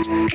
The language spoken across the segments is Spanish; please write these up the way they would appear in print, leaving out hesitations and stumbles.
Como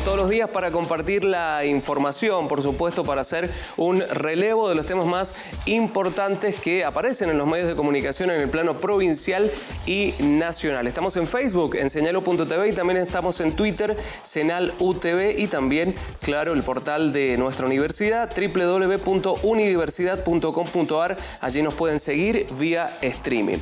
todos los días para compartir la información, por supuesto, para hacer un relevo de los temas más importantes que aparecen en los medios de comunicación en el plano provincial y nacional. Estamos en Facebook, en señalo.tv, y también estamos en Twitter, Senal UTV, y también, claro, el portal de nuestra universidad, www.unidiversidad.com.ar. Allí nos pueden seguir vía streaming.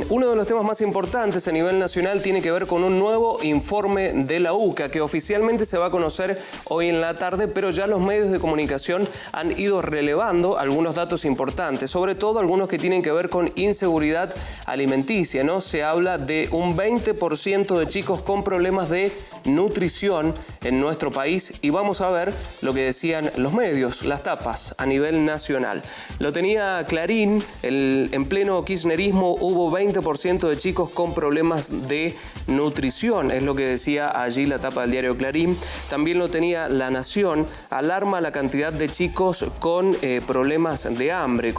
Uno de los temas más importantes a nivel nacional tiene que ver con un nuevo informe de la UCA que oficialmente se va a conocer hoy en la tarde, pero ya los medios de comunicación han ido relevando algunos datos importantes, sobre todo algunos que tienen que ver con inseguridad alimenticia, ¿no? Se habla de un 20% de chicos con problemas de nutrición en nuestro país, y vamos a ver lo que decían los medios, las tapas a nivel nacional. Lo tenía Clarín, en pleno kirchnerismo hubo 20% de chicos con problemas de nutrición, es lo que decía allí la tapa del diario Clarín. También lo tenía La Nación, alarma la cantidad de chicos con problemas de hambre,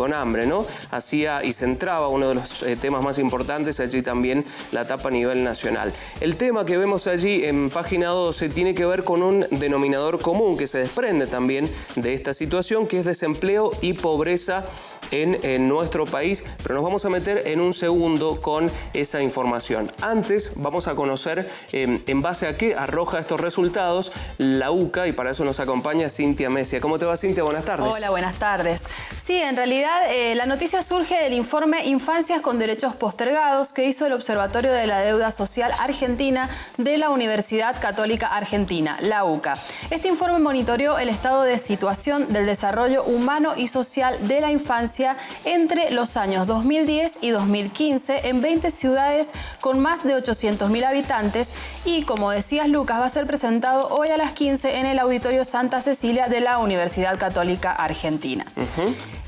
¿no? Hacía y centraba uno de los temas más importantes allí también la tapa a nivel nacional. El tema que vemos allí en página 12 tiene que ver con un denominador común que se desprende también de esta situación, que es desempleo y pobreza en nuestro país, pero nos vamos a meter en un segundo con esa información. Antes vamos a conocer en base a qué arroja estos resultados la UCA, y para eso nos acompaña Cintia Mesia. ¿Cómo te va, Cintia? Buenas tardes. Hola, buenas tardes. Sí, en realidad la noticia surge del informe Infancias con Derechos Postergados que hizo el Observatorio de la Deuda Social Argentina de la Universidad Católica Argentina, la UCA. Este informe monitoreó el estado de situación del desarrollo humano y social de la infancia entre los años 2010 y 2015 en 20 ciudades con más de 800.000 habitantes, y como decías, Lucas, va a ser presentado hoy a las 15 en el Auditorio Santa Cecilia de la Universidad Católica Argentina.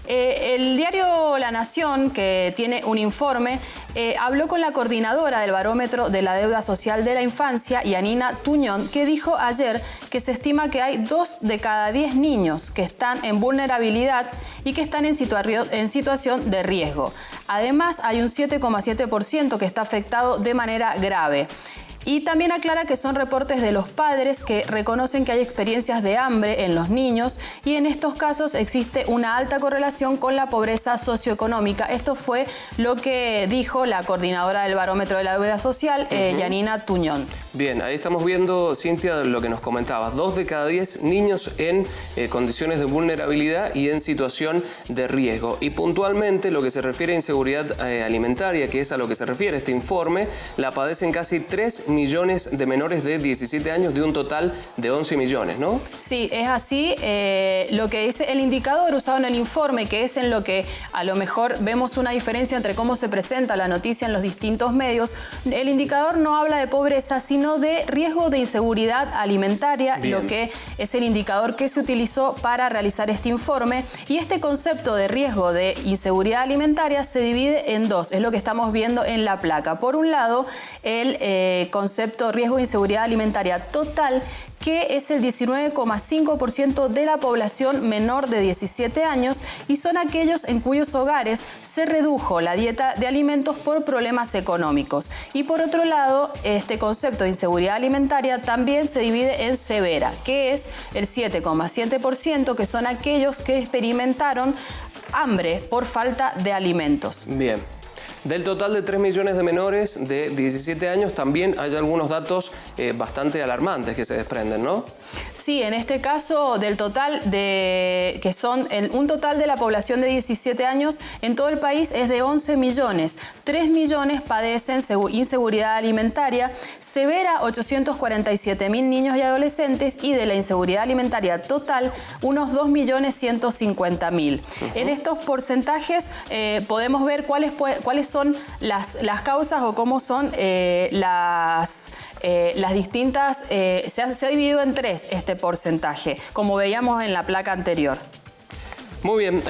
El diario La Nación, que tiene un informe, habló con la coordinadora del Barómetro de la Deuda Social de la Infancia, Yanina Tuñón, que dijo ayer que se estima que hay 2 de cada 10 niños que están en vulnerabilidad y que están en situación de riesgo. Además, hay un 7,7% que está afectado de manera grave. Y también aclara que son reportes de los padres que reconocen que hay experiencias de hambre en los niños, y en estos casos existe una alta correlación con la pobreza socioeconómica. Esto fue lo que dijo la coordinadora del Barómetro de la Deuda Social, Yanina Tuñón. Bien, ahí estamos viendo, Cintia, lo que nos comentabas. 2 de cada 10 niños en condiciones de vulnerabilidad y en situación de riesgo. Y puntualmente lo que se refiere a inseguridad alimentaria, que es a lo que se refiere este informe, la padecen casi 3 millones de menores de 17 años de un total de 11 millones, ¿no? Sí, es así. Lo que dice el indicador usado en el informe, que es en lo que a lo mejor vemos una diferencia entre cómo se presenta la noticia en los distintos medios, el indicador no habla de pobreza, sino de riesgo de inseguridad alimentaria, Bien. Lo que es el indicador que se utilizó para realizar este informe. Y este concepto de riesgo de inseguridad alimentaria se divide en dos, es lo que estamos viendo en la placa. Por un lado, el concepto riesgo de inseguridad alimentaria total, que es el 19,5% de la población menor de 17 años, y son aquellos en cuyos hogares se redujo la dieta de alimentos por problemas económicos. Y por otro lado, este concepto de inseguridad alimentaria también se divide en severa, que es el 7,7%, que son aquellos que experimentaron hambre por falta de alimentos. Bien. Del total de 3 millones de menores de 17 años, también hay algunos datos bastante alarmantes que se desprenden, ¿no? Sí, en este caso, del total que son un total de la población de 17 años en todo el país es de 11 millones. 3 millones padecen inseguridad alimentaria severa, 847.000 niños y adolescentes, y de la inseguridad alimentaria total, unos 2.150.000. En estos porcentajes podemos ver cuáles son las causas o cómo son las distintas. Se ha dividido en 3 este porcentaje, como veíamos en la placa anterior. Muy bien,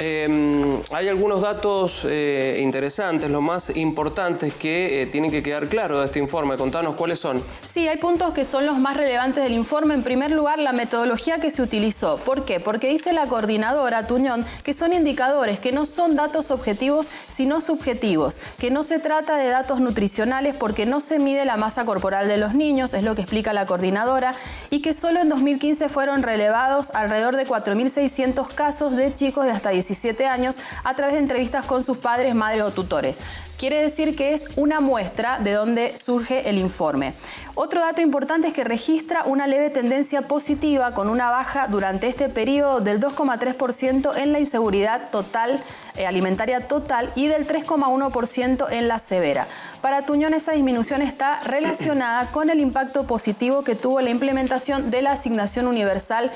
hay algunos datos interesantes, los más importantes que tienen que quedar claros de este informe. Contanos cuáles son. Sí, hay puntos que son los más relevantes del informe. En primer lugar, la metodología que se utilizó. ¿Por qué? Porque dice la coordinadora Tuñón que son indicadores, que no son datos objetivos, sino subjetivos, que no se trata de datos nutricionales porque no se mide la masa corporal de los niños, es lo que explica la coordinadora, y que solo en 2015 fueron relevados alrededor de 4.600 casos de chicos de hasta 17 años a través de entrevistas con sus padres, madres o tutores. Quiere decir que es una muestra de donde surge el informe. Otro dato importante es que registra una leve tendencia positiva con una baja durante este periodo del 2,3% en la inseguridad total, alimentaria total y del 3,1% en la severa. Para Tuñón, esa disminución está relacionada con el impacto positivo que tuvo la implementación de la asignación universal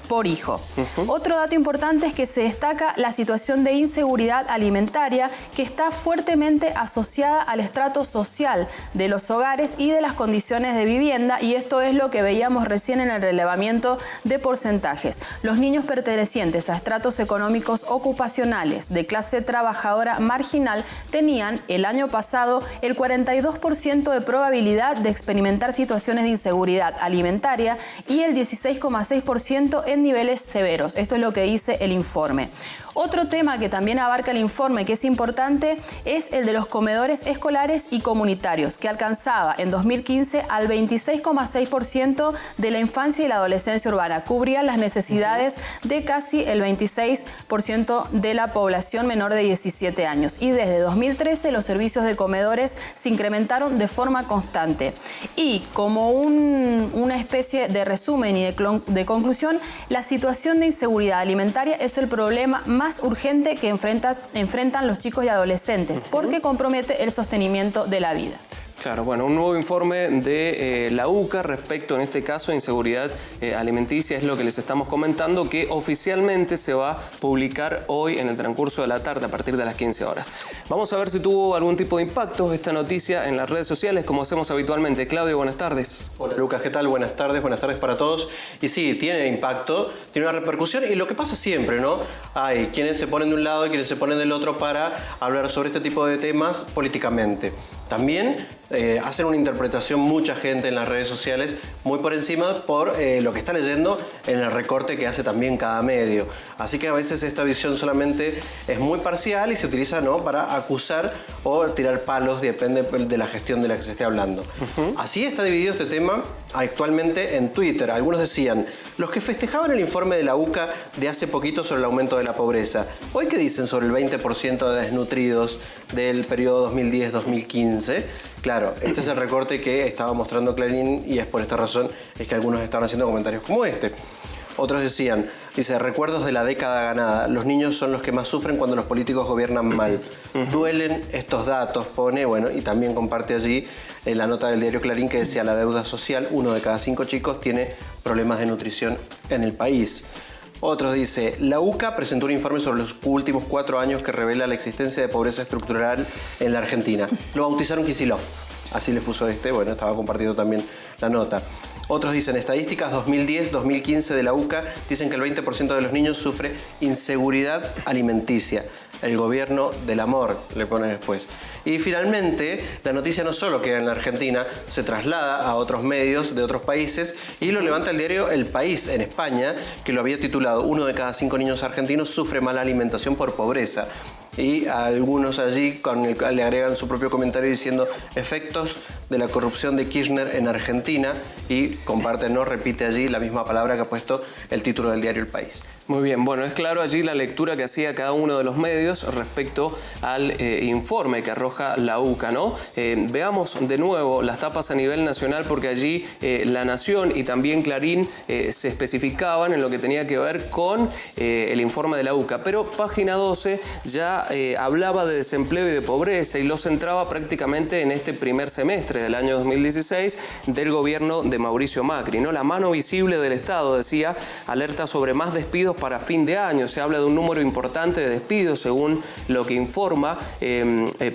por hijo. Otro dato importante es que se destaca la situación de inseguridad alimentaria que está fuertemente asociada al estrato social de los hogares y de las condiciones de vivienda, y esto es lo que veíamos recién en el relevamiento de porcentajes. Los niños pertenecientes a estratos económicos ocupacionales de clase trabajadora marginal tenían el año pasado el 42% de probabilidad de experimentar situaciones de inseguridad alimentaria y el 16,6% en niveles severos. Esto es lo que dice el informe. Otro tema que también abarca el informe, que es importante, es el de los comedores escolares y comunitarios, que alcanzaba en 2015 al 26,6% de la infancia y la adolescencia urbana. Cubría las necesidades de casi el 26% de la población menor de 17 años. Y desde 2013 los servicios de comedores se incrementaron de forma constante. Y como una especie de resumen y de conclusión, la situación de inseguridad alimentaria es el problema más urgente que enfrentan los chicos y adolescentes, porque compromete el sostenimiento de la vida. Claro, bueno, un nuevo informe de la UCA respecto, en este caso, a inseguridad alimenticia, es lo que les estamos comentando, que oficialmente se va a publicar hoy en el transcurso de la tarde a partir de las 15 horas. Vamos a ver si tuvo algún tipo de impacto esta noticia en las redes sociales, como hacemos habitualmente. Claudio, buenas tardes. Hola Lucas, ¿qué tal? Buenas tardes para todos. Y sí, tiene impacto, tiene una repercusión, y lo que pasa siempre, ¿no? Hay quienes se ponen de un lado y quienes se ponen del otro para hablar sobre este tipo de temas políticamente. También hacen una interpretación mucha gente en las redes sociales muy por encima por lo que está leyendo en el recorte que hace también cada medio. Así que a veces esta visión solamente es muy parcial y se utiliza, ¿no?, para acusar o tirar palos, depende de la gestión de la que se esté hablando. Así está dividido este tema actualmente en Twitter. Algunos decían, los que festejaban el informe de la UCA de hace poquito sobre el aumento de la pobreza, ¿hoy qué dicen sobre el 20% de desnutridos del periodo 2010-2015? Claro, este es el recorte que estaba mostrando Clarín, y es por esta razón es que algunos estaban haciendo comentarios como este. Otros decían, dice, recuerdos de la década ganada. Los niños son los que más sufren cuando los políticos gobiernan mal. Duelen estos datos, pone, bueno, y también comparte allí la nota del diario Clarín que decía, la deuda social, 1 de cada 5 chicos tiene problemas de nutrición en el país. Otros dice, la UCA presentó un informe sobre los últimos 4 años que revela la existencia de pobreza estructural en la Argentina. Lo bautizaron Kicillof, así les puso bueno, estaba compartiendo también la nota. Otros dicen, estadísticas 2010-2015 de la UCA dicen que el 20% de los niños sufre inseguridad alimenticia. El gobierno del amor, le pone después. Y finalmente, la noticia no solo queda en la Argentina, se traslada a otros medios de otros países y lo levanta el diario El País en España, que lo había titulado 1 de cada 5 niños argentinos sufre mala alimentación por pobreza. Y a algunos allí le agregan su propio comentario diciendo efectos de la corrupción de Kirchner en Argentina, y comparten, no repite allí la misma palabra que ha puesto el título del diario El País. Muy bien, bueno, es claro allí la lectura que hacía cada uno de los medios respecto al informe que arroja la UCA, ¿no? Veamos de nuevo las tapas a nivel nacional, porque allí La Nación y también Clarín se especificaban en lo que tenía que ver con el informe de la UCA. Pero Página 12 ya nota hablaba de desempleo y de pobreza y lo centraba prácticamente en este primer semestre del año 2016 del gobierno de Mauricio Macri, ¿no? La mano visible del Estado, decía, alerta sobre más despidos para fin de año. Se habla de un número importante de despidos, según lo que informa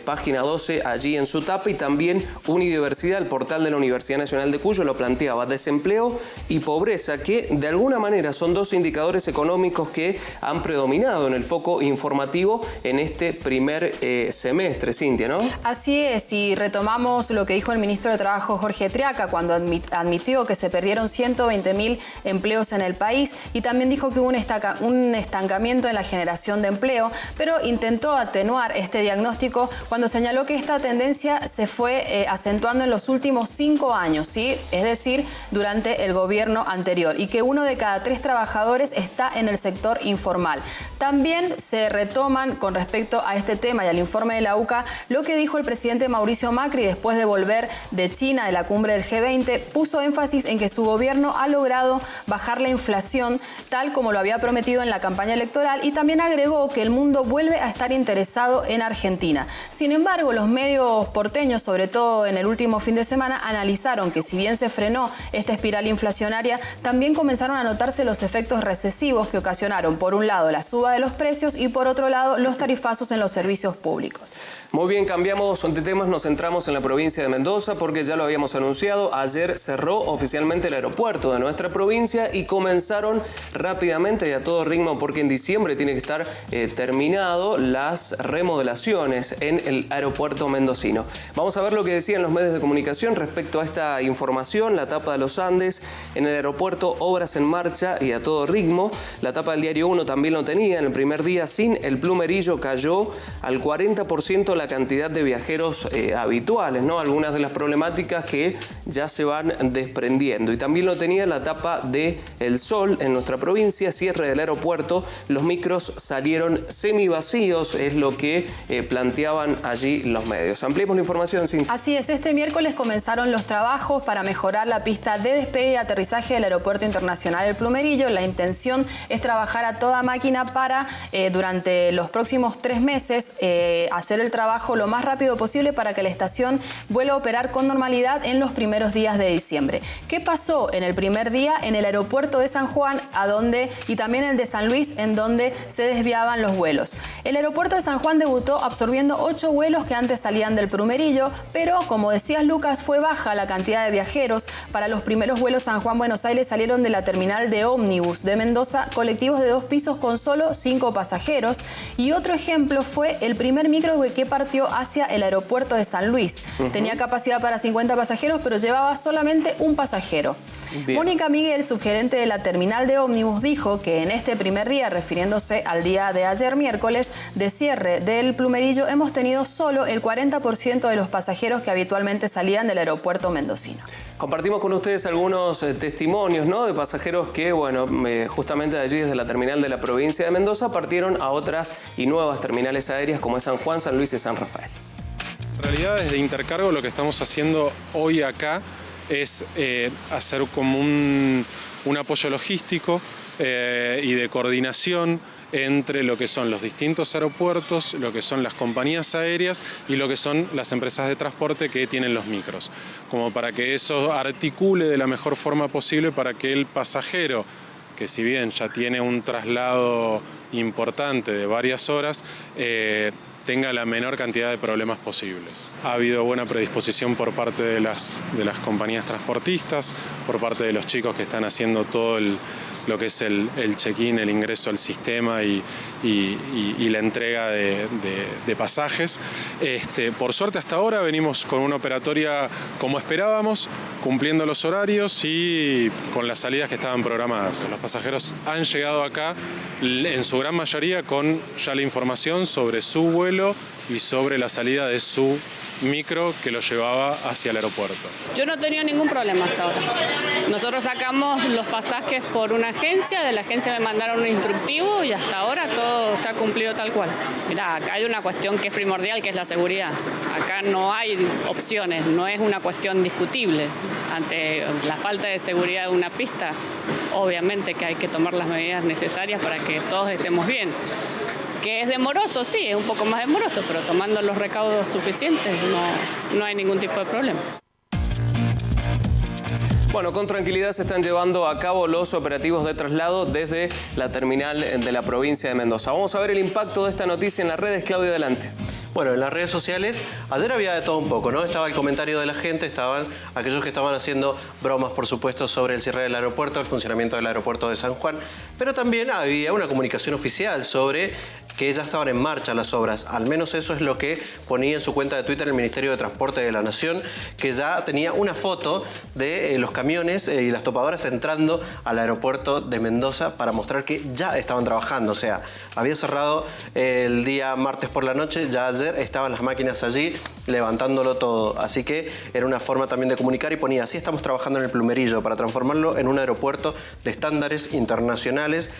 Página 12 allí en su tapa, y también Unidiversidad, el portal de la Universidad Nacional de Cuyo, lo planteaba: desempleo y pobreza, que de alguna manera son dos indicadores económicos que han predominado en el foco informativo en este primer semestre, Cintia, ¿no? Así es, y retomamos lo que dijo el ministro de Trabajo, Jorge Triaca, cuando admitió que se perdieron 120.000 empleos en el país, y también dijo que hubo un estancamiento en la generación de empleo, pero intentó atenuar este diagnóstico cuando señaló que esta tendencia se fue acentuando en los últimos 5 años, ¿sí? Es decir, durante el gobierno anterior, y que 1 de cada 3 trabajadores está en el sector informal. También se retoman con respecto a este tema y al informe de la UCA lo que dijo el presidente Mauricio Macri después de volver de China, de la cumbre del G20. Puso énfasis en que su gobierno ha logrado bajar la inflación tal como lo había prometido en la campaña electoral, y también agregó que el mundo vuelve a estar interesado en Argentina. Sin embargo, los medios porteños, sobre todo en el último fin de semana, analizaron que si bien se frenó esta espiral inflacionaria, también comenzaron a notarse los efectos recesivos que ocasionaron, por un lado, la suba de los precios y por otro lado, los tarifazos en los servicios públicos. Muy bien, cambiamos de temas, nos centramos en la provincia de Mendoza porque ya lo habíamos anunciado, ayer cerró oficialmente el aeropuerto de nuestra provincia y comenzaron rápidamente y a todo ritmo, porque en diciembre tiene que estar terminado las remodelaciones en el aeropuerto mendocino. Vamos a ver lo que decían los medios de comunicación respecto a esta información. La tapa de los Andes: en el aeropuerto, obras en marcha y a todo ritmo. La tapa del Diario 1 también lo tenía. En el primer día sin el plumerillo cayó al 40% la cantidad de viajeros habituales, ¿no? Algunas de las problemáticas que ya se van desprendiendo. Y también lo tenía la tapa de El Sol: en nuestra provincia, cierre del aeropuerto, los micros salieron semivacíos, es lo que planteaban allí los medios. Ampliemos la información, Cintia. Así es, este miércoles comenzaron los trabajos para mejorar la pista de despegue y aterrizaje del Aeropuerto Internacional El Plumerillo. La intención es trabajar a toda máquina para, durante los próximos 3 meses, hacer el trabajo lo más rápido posible para que la estación vuelva a operar con normalidad en los primeros días de diciembre. ¿Qué pasó en el primer día en el aeropuerto de San Juan, y también el de San Luis, en donde se desviaban los vuelos? El aeropuerto de San Juan debutó absorbiendo 8 vuelos que antes salían del Plumerillo, pero como decías, Lucas, fue baja la cantidad de viajeros. Para los primeros vuelos San Juan-Buenos Aires salieron de la terminal de ómnibus de Mendoza colectivos de 2 pisos con solo 5 pasajeros. Y otro ejemplo fue el primer micro que partió hacia el aeropuerto de San Luis. Tenía capacidad para 50 pasajeros, pero llevaba solamente un pasajero. Bien. Mónica Miguel, subgerente de la terminal de ómnibus, dijo que en este primer día, refiriéndose al día de ayer miércoles, de cierre del Plumerillo, hemos tenido solo el 40% de los pasajeros que habitualmente salían del aeropuerto mendocino. Compartimos con ustedes algunos testimonios, ¿no?, de pasajeros que, bueno, justamente de allí, desde la terminal de la provincia de Mendoza, partieron a otras y nuevas terminales aéreas como es San Juan, San Luis y San Rafael. En realidad, desde Intercargo, lo que estamos haciendo hoy acá es hacer como un apoyo logístico y de coordinación entre lo que son los distintos aeropuertos, lo que son las compañías aéreas y lo que son las empresas de transporte que tienen los micros, como para que eso articule de la mejor forma posible para que el pasajero, que si bien ya tiene un traslado importante de varias horas, tenga la menor cantidad de problemas posibles. Ha habido buena predisposición por parte de las compañías transportistas, por parte de los chicos que están haciendo todo lo que es el check-in, el ingreso al sistema y la entrega de pasajes. Por suerte, hasta ahora venimos con una operatoria como esperábamos, cumpliendo los horarios y con las salidas que estaban programadas. Los pasajeros han llegado acá en su gran mayoría con ya la información sobre su vuelo y sobre la salida de su micro que lo llevaba hacia el aeropuerto. Yo no he tenido ningún problema hasta ahora. Nosotros sacamos los pasajes por una agencia, de la agencia me mandaron un instructivo y hasta ahora todo se ha cumplido tal cual. Mirá, acá hay una cuestión que es primordial, que es la seguridad. Acá no hay opciones, no es una cuestión discutible. Ante la falta de seguridad de una pista, obviamente que hay que tomar las medidas necesarias para que todos estemos bien. ¿Que es demoroso? Sí, es un poco más demoroso, pero tomando los recaudos suficientes no hay ningún tipo de problema. Bueno, con tranquilidad se están llevando a cabo los operativos de traslado desde la terminal de la provincia de Mendoza. Vamos a ver el impacto de esta noticia en las redes. Claudio, adelante. Bueno, en las redes sociales, ayer había de todo un poco, ¿no? Estaba el comentario de la gente, estaban aquellos que estaban haciendo bromas, por supuesto, sobre el cierre del aeropuerto, el funcionamiento del aeropuerto de San Juan, pero también había una comunicación oficial sobre que ya estaban en marcha las obras. Al menos eso es lo que ponía en su cuenta de Twitter el Ministerio de Transporte de la Nación, que ya tenía una foto de los camiones y las topadoras entrando al aeropuerto de Mendoza para mostrar que ya estaban trabajando. O sea, había cerrado el día martes por la noche, ya ayer estaban las máquinas allí levantándolo todo. Así que era una forma también de comunicar y ponía, así estamos trabajando en el Plumerillo para transformarlo en un aeropuerto de estándares internacionales,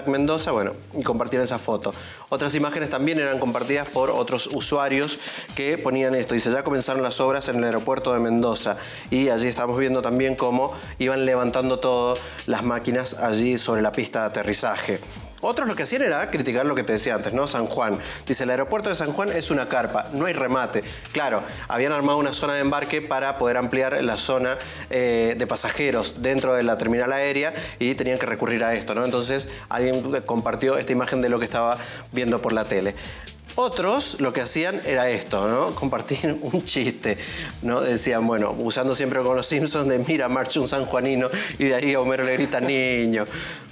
#Mendoza, bueno, y compartir esa foto. Otras imágenes también eran compartidas por otros usuarios que ponían esto. Dice, ya comenzaron las obras en el aeropuerto de Mendoza. Y allí estamos viendo también cómo iban levantando todas las máquinas allí sobre la pista de aterrizaje. Otros lo que hacían era criticar lo que te decía antes, ¿no? San Juan. Dice, el aeropuerto de San Juan es una carpa, no hay remate. Claro, habían armado una zona de embarque para poder ampliar la zona de pasajeros dentro de la terminal aérea y tenían que recurrir a esto, ¿no? Entonces alguien compartió esta imagen de lo que estaba viendo por la tele. Otros lo que hacían era esto, ¿no? Compartir un chiste, ¿no? Decían, bueno, usando siempre con los Simpsons de mira, marcha un sanjuanino y de ahí a Homero le grita niño.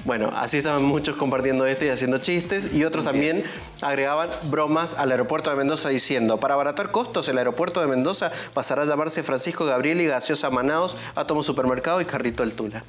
Bueno, así estaban muchos compartiendo esto y haciendo chistes y otros también agregaban bromas al aeropuerto de Mendoza diciendo, para abaratar costos, el aeropuerto de Mendoza pasará a llamarse Francisco Gabriel y Gaseosa Manaos, Átomo Supermercado y Carrito El Tula.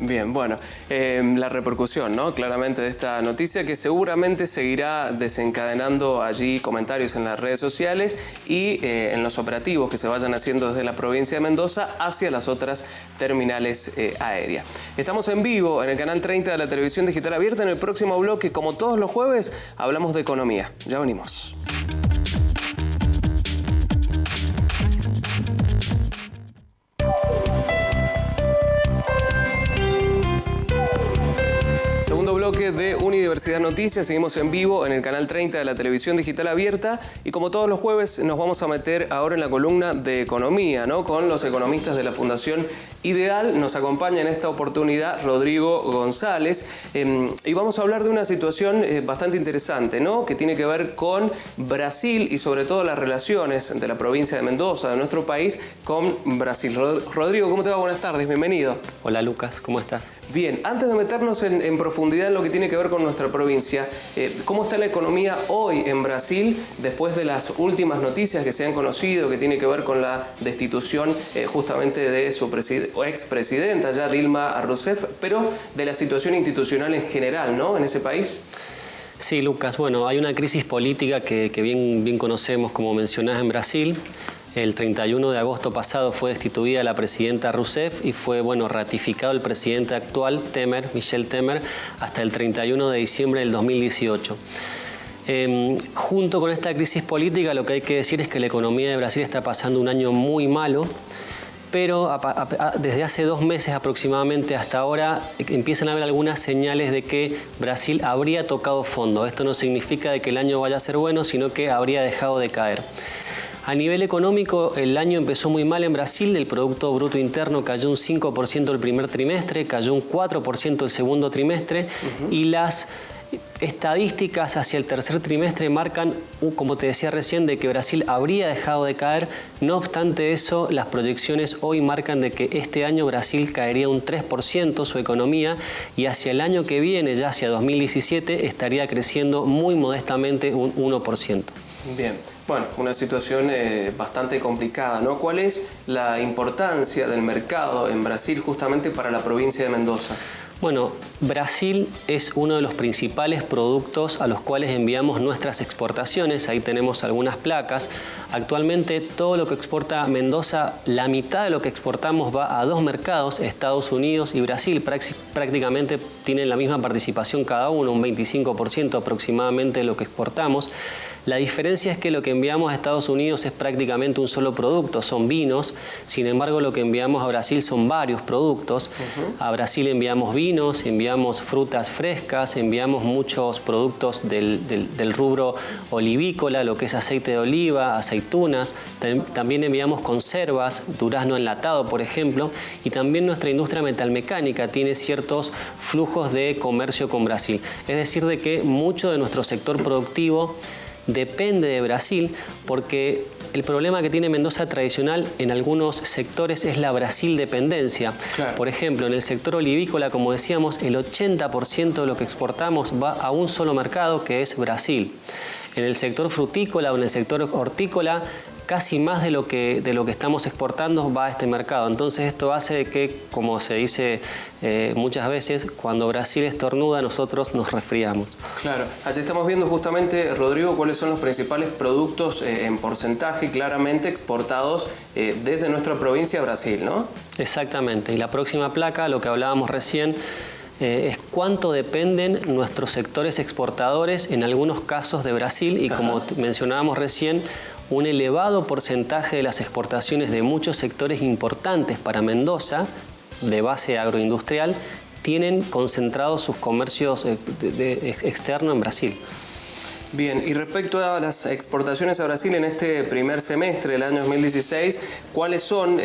Bien, bueno, la repercusión, ¿no? Claramente de esta noticia que seguramente seguirá desencadenando allí comentarios en las redes sociales y en los operativos que se vayan haciendo desde la provincia de Mendoza hacia las otras terminales aéreas. Estamos en vivo en el canal 30 de la televisión digital abierta. En el próximo bloque, como todos los jueves, hablamos de economía. Ya venimos. Segundo bloque de Unidiversidad Noticias, seguimos en vivo en el canal 30 de la televisión digital abierta y como todos los jueves nos vamos a meter ahora en la columna de economía, ¿no? Con los economistas de la Fundación Ideal. Nos acompaña en esta oportunidad Rodrigo González y vamos a hablar de una situación bastante interesante, ¿no? Que tiene que ver con Brasil y sobre todo las relaciones de la provincia de Mendoza, de nuestro país, con Brasil. Rodrigo, ¿cómo te va? Buenas tardes, bienvenido. Hola Lucas, ¿cómo estás? Bien, antes de meternos en profundidad en lo que tiene que ver con nuestra provincia, ¿cómo está la economía hoy en Brasil después de las últimas noticias que se han conocido que tiene que ver con la destitución justamente de su expresidenta ya Dilma Rousseff, pero de la situación institucional en general, ¿no? En ese país? Sí, Lucas, bueno, hay una crisis política que bien conocemos, como mencionás, en Brasil. El 31 de agosto pasado fue destituida la presidenta Rousseff y fue, ratificado el presidente actual, Michel Temer, hasta el 31 de diciembre del 2018. Junto con esta crisis política, lo que hay que decir es que la economía de Brasil está pasando un año muy malo, pero desde hace 2 meses aproximadamente hasta ahora empiezan a haber algunas señales de que Brasil habría tocado fondo. Esto no significa de que el año vaya a ser bueno, sino que habría dejado de caer. A nivel económico, el año empezó muy mal en Brasil. El Producto Bruto Interno cayó un 5% el primer trimestre, cayó un 4% el segundo trimestre y las estadísticas hacia el tercer trimestre marcan, como te decía recién, de que Brasil habría dejado de caer. No obstante eso, las proyecciones hoy marcan de que este año Brasil caería un 3% su economía y hacia el año que viene, ya hacia 2017, estaría creciendo muy modestamente un 1%. Bien, bueno, una situación bastante complicada, ¿no? ¿Cuál es la importancia del mercado en Brasil justamente para la provincia de Mendoza? Bueno, Brasil es uno de los principales productos a los cuales enviamos nuestras exportaciones. Ahí tenemos algunas placas. Actualmente todo lo que exporta Mendoza, la mitad de lo que exportamos va a 2 mercados, Estados Unidos y Brasil. Prácticamente tienen la misma participación cada uno, un 25% aproximadamente de lo que exportamos. La diferencia es que lo que enviamos a Estados Unidos es prácticamente un solo producto, son vinos. Sin embargo, lo que enviamos a Brasil son varios productos. A Brasil enviamos vinos, enviamos frutas frescas, enviamos muchos productos del rubro olivícola, lo que es aceite de oliva, aceitunas. También enviamos conservas, durazno enlatado, por ejemplo. Y también nuestra industria metalmecánica tiene ciertos flujos de comercio con Brasil. Es decir, de que mucho de nuestro sector productivo depende de Brasil, porque el problema que tiene Mendoza tradicional en algunos sectores es la Brasil dependencia. Claro. Por ejemplo, en el sector olivícola, como decíamos, el 80% de lo que exportamos va a un solo mercado, que es Brasil. En el sector frutícola o en el sector hortícola, casi más de lo que estamos exportando va a este mercado. Entonces esto hace que, como se dice muchas veces, cuando Brasil estornuda, nosotros nos resfriamos. Claro, así estamos viendo justamente, Rodrigo, cuáles son los principales productos en porcentaje claramente exportados desde nuestra provincia a Brasil, ¿no? Exactamente, y la próxima placa, lo que hablábamos recién, es cuánto dependen nuestros sectores exportadores, en algunos casos de Brasil, y como mencionábamos recién, un elevado porcentaje de las exportaciones de muchos sectores importantes para Mendoza, de base agroindustrial, tienen concentrados sus comercios externos en Brasil. Bien, y respecto a las exportaciones a Brasil en este primer semestre del año 2016, ¿cuáles son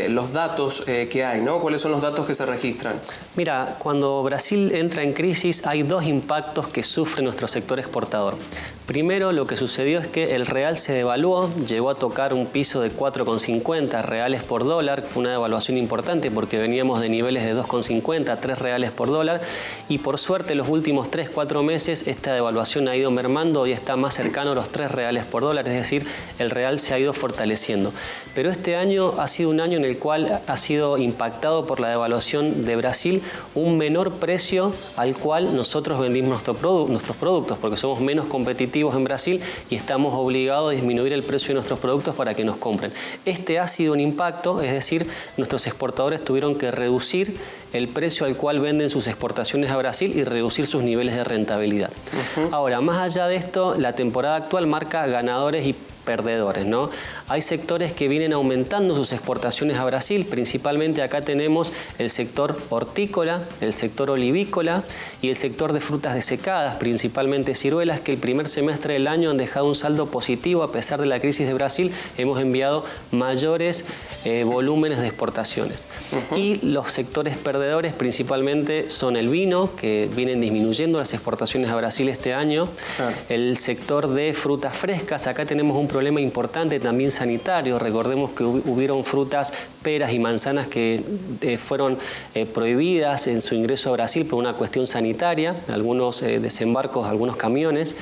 los datos que hay, ¿no? ¿Cuáles son los datos que se registran? Mira, cuando Brasil entra en crisis hay dos impactos que sufre nuestro sector exportador. Primero, lo que sucedió es que el real se devaluó, llegó a tocar un piso de 4,50 reales por dólar, fue una devaluación importante porque veníamos de niveles de 2,50, 3 reales por dólar, y por suerte los últimos 3-4 meses esta devaluación ha ido mermando y está más cercano a los 3 reales por dólar, es decir, el real se ha ido fortaleciendo. Pero este año ha sido un año en el cual ha sido impactado por la devaluación de Brasil, un menor precio al cual nosotros vendimos nuestros productos, porque somos menos competitivos en Brasil y estamos obligados a disminuir el precio de nuestros productos para que nos compren. Este ha sido un impacto, es decir, nuestros exportadores tuvieron que reducir el precio al cual venden sus exportaciones a Brasil y reducir sus niveles de rentabilidad. Ahora, más allá de esto, la temporada actual marca ganadores y perdedores, ¿no? Hay sectores que vienen aumentando sus exportaciones a Brasil, principalmente acá tenemos el sector hortícola, el sector olivícola y el sector de frutas desecadas, principalmente ciruelas, que el primer semestre del año han dejado un saldo positivo a pesar de la crisis de Brasil. Hemos enviado mayores volúmenes de exportaciones. Y los sectores perdedores principalmente son el vino, que vienen disminuyendo las exportaciones a Brasil este año, el sector de frutas frescas, acá tenemos un problema importante también sanitario. Recordemos que hubieron frutas, peras y manzanas que fueron prohibidas en su ingreso a Brasil por una cuestión sanitaria, algunos desembarcos, algunos camiones,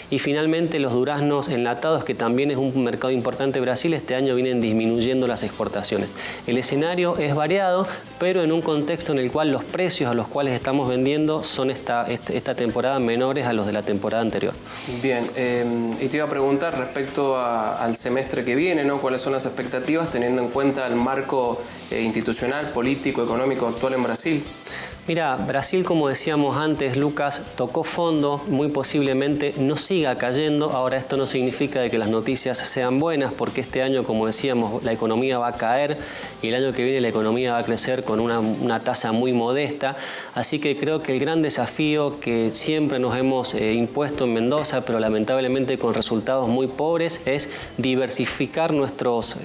y finalmente los duraznos enlatados, que también es un mercado importante de Brasil, este año vienen disminuyendo las exportaciones. El escenario es variado, pero en un contexto en el cual los precios a los cuales estamos vendiendo son esta temporada menores a los de la temporada anterior. Bien, y te iba a preguntar respecto al semestre que viene, ¿no? ¿Cuáles son las expectativas teniendo en cuenta el marco institucional, político, económico actual en Brasil? Mira, Brasil, como decíamos antes, Lucas, tocó fondo, muy posiblemente no siga cayendo. Ahora, esto no significa de que las noticias sean buenas, porque este año, como decíamos, la economía va a caer y el año que viene la economía va a crecer con una tasa muy modesta. Así que creo que el gran desafío que siempre nos hemos impuesto en Mendoza, pero lamentablemente con resultados muy pobres, es diversificar nuestros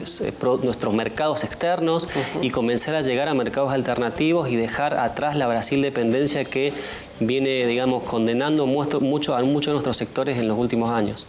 mercados externos y comenzar a llegar a mercados alternativos y dejar atrás la Brasil dependencia que viene, digamos, condenando mucho a muchos de nuestros sectores en los últimos años.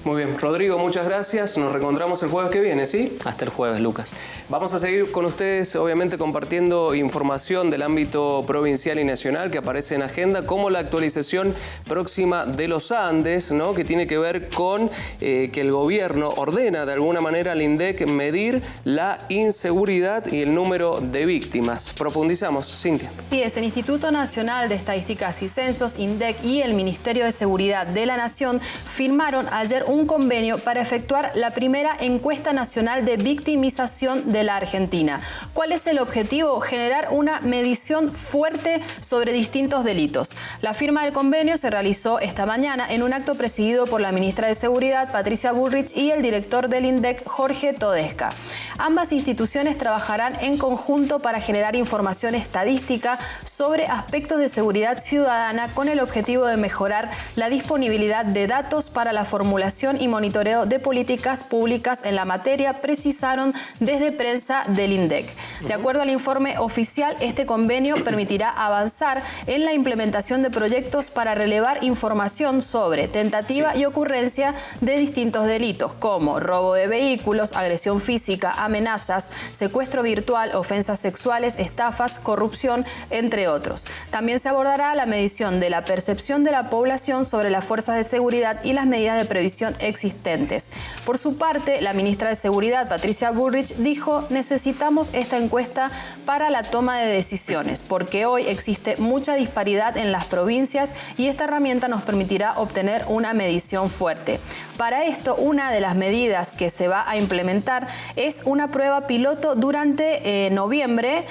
Muy bien, Rodrigo, muchas gracias. Nos reencontramos el jueves que viene, ¿sí? Hasta el jueves, Lucas. Vamos a seguir con ustedes, obviamente, compartiendo información del ámbito provincial y nacional que aparece en agenda, como la actualización próxima de los Andes, ¿no? Que tiene que ver con que el gobierno ordena de alguna manera al INDEC medir la inseguridad y el número de víctimas. Profundizamos, Cintia. Sí, es el Instituto Nacional de Estadísticas y Censos, INDEC, y el Ministerio de Seguridad de la Nación firmaron ayer un convenio para efectuar la primera encuesta nacional de victimización de la Argentina. ¿Cuál es el objetivo? Generar una medición fuerte sobre distintos delitos. La firma del convenio se realizó esta mañana en un acto presidido por la ministra de Seguridad, Patricia Bullrich, y el director del INDEC, Jorge Todesca. Ambas instituciones trabajarán en conjunto para generar información estadística sobre aspectos de seguridad ciudadana con el objetivo de mejorar la disponibilidad de datos para la formulación y monitoreo de políticas públicas en la materia, precisaron desde prensa del INDEC. De acuerdo al informe oficial, este convenio permitirá avanzar en la implementación de proyectos para relevar información sobre tentativa y ocurrencia de distintos delitos como robo de vehículos, agresión física, amenazas, secuestro virtual, ofensas sexuales, estafas, corrupción, entre otros. También se abordará la medición de la percepción de la población sobre las fuerzas de seguridad y las medidas de previsión existentes. Por su parte, la ministra de Seguridad, Patricia Bullrich, dijo: necesitamos esta encuesta para la toma de decisiones, porque hoy existe mucha disparidad en las provincias y esta herramienta nos permitirá obtener una medición fuerte. Para esto, una de las medidas que se va a implementar es una prueba piloto durante noviembre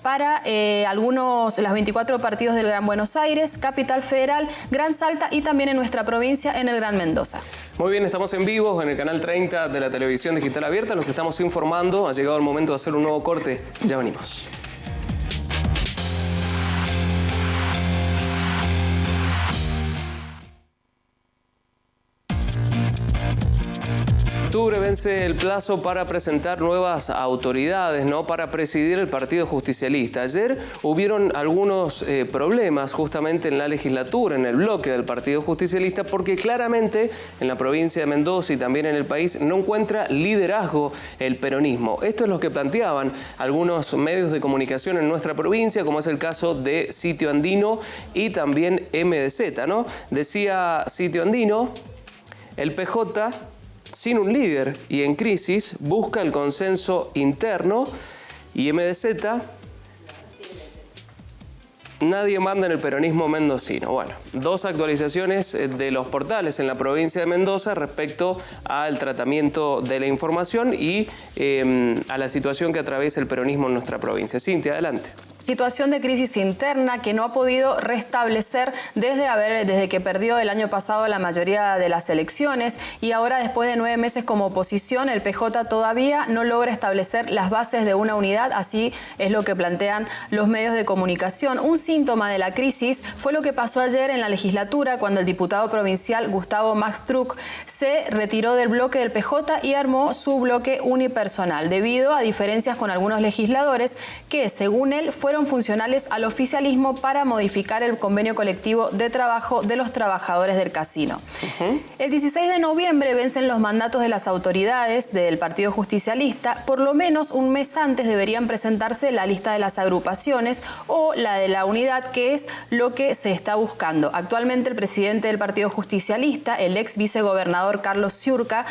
para los 24 partidos del Gran Buenos Aires, Capital Federal, Gran Salta y también en nuestra provincia, en el Gran Mendoza. Muy bien, estamos en vivo en el canal 30 de la televisión digital abierta, nos estamos informando, ha llegado el momento de hacer un nuevo corte, ya venimos. En octubre vence el plazo para presentar nuevas autoridades, ¿no?, para presidir el Partido Justicialista. Ayer hubieron algunos problemas justamente en la legislatura, en el bloque del Partido Justicialista, porque claramente en la provincia de Mendoza y también en el país no encuentra liderazgo el peronismo. Esto es lo que planteaban algunos medios de comunicación en nuestra provincia, como es el caso de Sitio Andino y también MDZ, ¿no? Decía Sitio Andino: el PJ, sin un líder y en crisis, busca el consenso interno, y MDZ: nadie manda en el peronismo mendocino. Bueno, dos actualizaciones de los portales en la provincia de Mendoza respecto al tratamiento de la información y a la situación que atraviesa el peronismo en nuestra provincia. Cintia, adelante. Situación de crisis interna que no ha podido restablecer desde que perdió el año pasado la mayoría de las elecciones, y ahora, después de 9 meses como oposición, el PJ todavía no logra establecer las bases de una unidad. Así es lo que plantean los medios de comunicación. Un síntoma de la crisis fue lo que pasó ayer en la legislatura, cuando el diputado provincial Gustavo Maxtruch se retiró del bloque del PJ y armó su bloque unipersonal, debido a diferencias con algunos legisladores que, según él, fueron funcionales al oficialismo para modificar el convenio colectivo de trabajo de los trabajadores del casino. El 16 de noviembre vencen los mandatos de las autoridades del Partido Justicialista. Por lo menos un mes antes deberían presentarse la lista de las agrupaciones o la de la unidad, que es lo que se está buscando. Actualmente el presidente del Partido Justicialista, el ex vicegobernador Carlos Ciurca,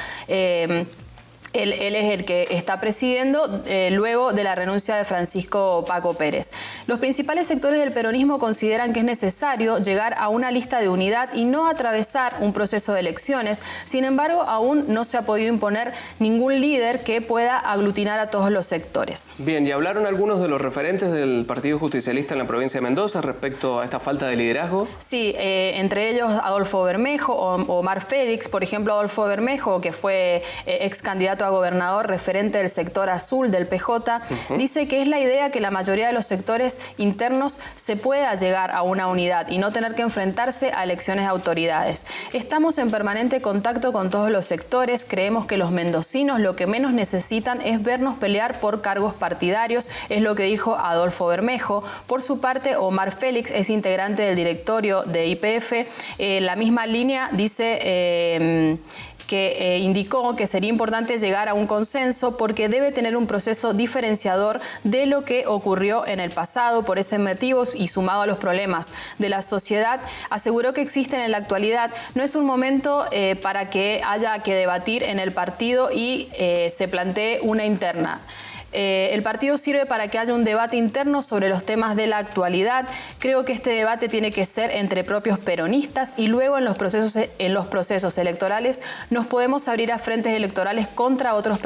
Él es el que está presidiendo luego de la renuncia de Francisco Paco Pérez. Los principales sectores del peronismo consideran que es necesario llegar a una lista de unidad y no atravesar un proceso de elecciones. Sin embargo, aún no se ha podido imponer ningún líder que pueda aglutinar a todos los sectores. Bien, y hablaron algunos de los referentes del Partido Justicialista en la provincia de Mendoza respecto a esta falta de liderazgo. Sí, entre ellos Adolfo Bermejo, Omar Félix, por ejemplo. Adolfo Bermejo, que fue ex candidato a gobernador, referente del sector azul del PJ, dice que es la idea que la mayoría de los sectores internos se pueda llegar a una unidad y no tener que enfrentarse a elecciones de autoridades. Estamos en permanente contacto con todos los sectores. Creemos que los mendocinos lo que menos necesitan es vernos pelear por cargos partidarios, es lo que dijo Adolfo Bermejo. Por su parte, Omar Félix es integrante del directorio de YPF. La misma línea dice que indicó que sería importante llegar a un consenso porque debe tener un proceso diferenciador de lo que ocurrió en el pasado. Por ese motivo, y sumado a los problemas de la sociedad, aseguró que existen en la actualidad. No es un momento para que haya que debatir en el partido y se plantee una interna. El partido sirve para que haya un debate interno sobre los temas de la actualidad. Creo que este debate tiene que ser entre propios peronistas y luego en los procesos electorales nos podemos abrir a frentes electorales contra otros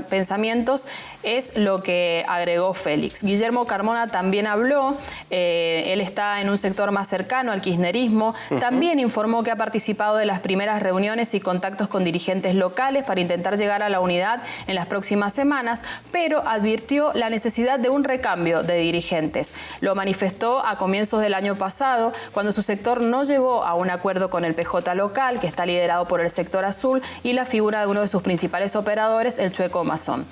pensamientos, es lo que agregó Félix. Guillermo Carmona también habló, él está en un sector más cercano al kirchnerismo, también informó que ha participado de las primeras reuniones y contactos con dirigentes locales para intentar llegar a la unidad en las próximas semanas, pero advirtió la necesidad de un recambio de dirigentes. Lo manifestó a comienzos del año pasado, cuando su sector no llegó a un acuerdo con el PJ local, que está liderado por el sector azul, y la figura de uno de sus principales operadores, el Chueco Mazón.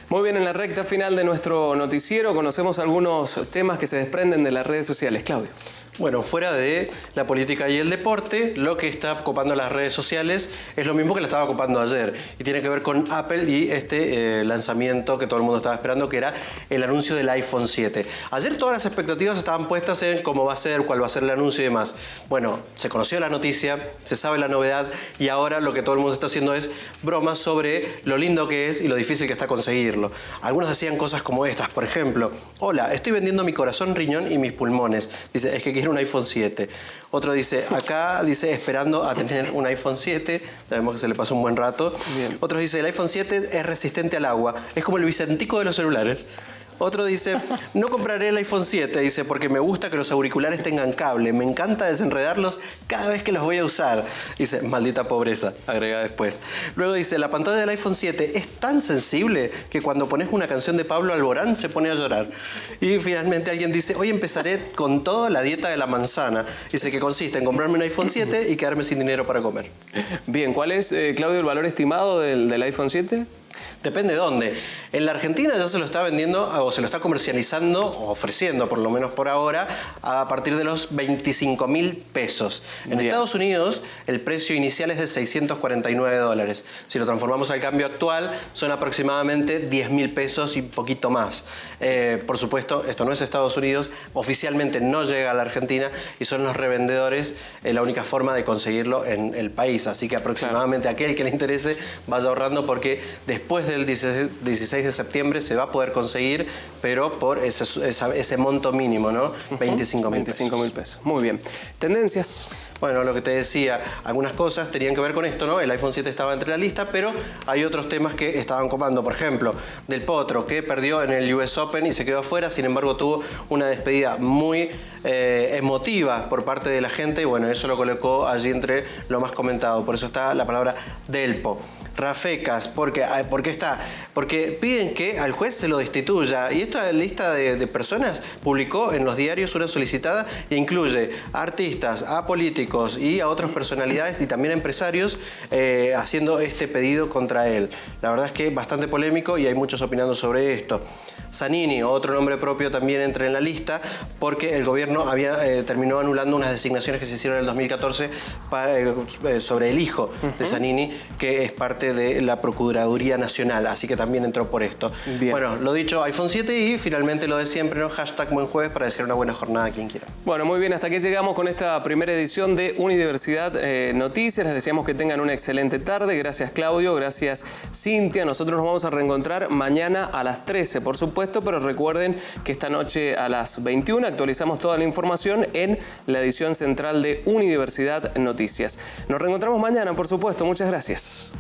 Muy bien, en la recta final de nuestro noticiero conocemos algunos temas que se desprenden de las redes sociales. Claudio. Bueno, fuera de la política y el deporte, lo que está ocupando las redes sociales es lo mismo que la estaba ocupando ayer. Y tiene que ver con Apple y este lanzamiento que todo el mundo estaba esperando, que era el anuncio del iPhone 7. Ayer todas las expectativas estaban puestas en cómo va a ser, cuál va a ser el anuncio y demás. Bueno, se conoció la noticia, se sabe la novedad y ahora lo que todo el mundo está haciendo es bromas sobre lo lindo que es y lo difícil que está conseguirlo. Algunos decían cosas como estas, por ejemplo: hola, estoy vendiendo mi corazón, riñón y mis pulmones. Dice, es que quiero un iPhone 7. Otro dice, acá dice, esperando a tener un iPhone 7. Sabemos que se le pasó un buen rato. Bien. Otro dice, el iPhone 7 es resistente al agua. Es como el Vicentico de los celulares. Otro dice, no compraré el iPhone 7, dice, porque me gusta que los auriculares tengan cable. Me encanta desenredarlos cada vez que los voy a usar. Dice, maldita pobreza, agrega después. Luego dice, la pantalla del iPhone 7 es tan sensible que cuando pones una canción de Pablo Alborán se pone a llorar. Y finalmente alguien dice, hoy empezaré con todo la dieta de la manzana. Dice que consiste en comprarme un iPhone 7 y quedarme sin dinero para comer. Bien, ¿cuál es, Claudio, el valor estimado del iPhone 7? Depende de dónde. En la Argentina ya se lo está vendiendo o se lo está comercializando o ofreciendo, por lo menos por ahora, a partir de los 25.000 pesos. En Estados Unidos el precio inicial es de $649. Si lo transformamos al cambio actual son aproximadamente 10.000 pesos y un poquito más. Por supuesto, esto no es Estados Unidos, oficialmente no llega a la Argentina y son los revendedores la única forma de conseguirlo en el país. Así que aproximadamente aquel que le interese vaya ahorrando, porque después del 16 de septiembre se va a poder conseguir, pero por ese monto mínimo, ¿no? 25.000 pesos. Muy bien. ¿Tendencias? Bueno, lo que te decía, algunas cosas tenían que ver con esto, ¿no? El iPhone 7 estaba entre la lista, pero hay otros temas que estaban copando. Por ejemplo, Del Potro, que perdió en el US Open y se quedó afuera, sin embargo tuvo una despedida muy emotiva por parte de la gente y bueno, eso lo colocó allí entre lo más comentado. Por eso está la palabra Delpo. Rafecas, ¿por qué está? Porque piden que al juez se lo destituya, y esta lista de personas publicó en los diarios una solicitada e incluye a artistas, a políticos y a otras personalidades y también a empresarios haciendo este pedido contra él. La verdad es que es bastante polémico y hay muchos opinando sobre esto. Zanini, otro nombre propio, también entra en la lista porque el gobierno terminó anulando unas designaciones que se hicieron en el 2014 sobre el hijo de Zanini, que es parte de la Procuraduría Nacional, así que también entró por esto. Bien. Bueno, lo dicho, iPhone 7 y finalmente lo de siempre, ¿no? Hashtag buen jueves para desear una buena jornada a quien quiera. Bueno, muy bien, hasta aquí llegamos con esta primera edición de Universidad Noticias. Les deseamos que tengan una excelente tarde. Gracias, Claudio, gracias, Cintia. Nosotros nos vamos a reencontrar mañana a las 13, por supuesto, pero recuerden que esta noche a las 21 actualizamos toda la información en la edición central de Universidad Noticias. Nos reencontramos mañana, por supuesto. Muchas gracias.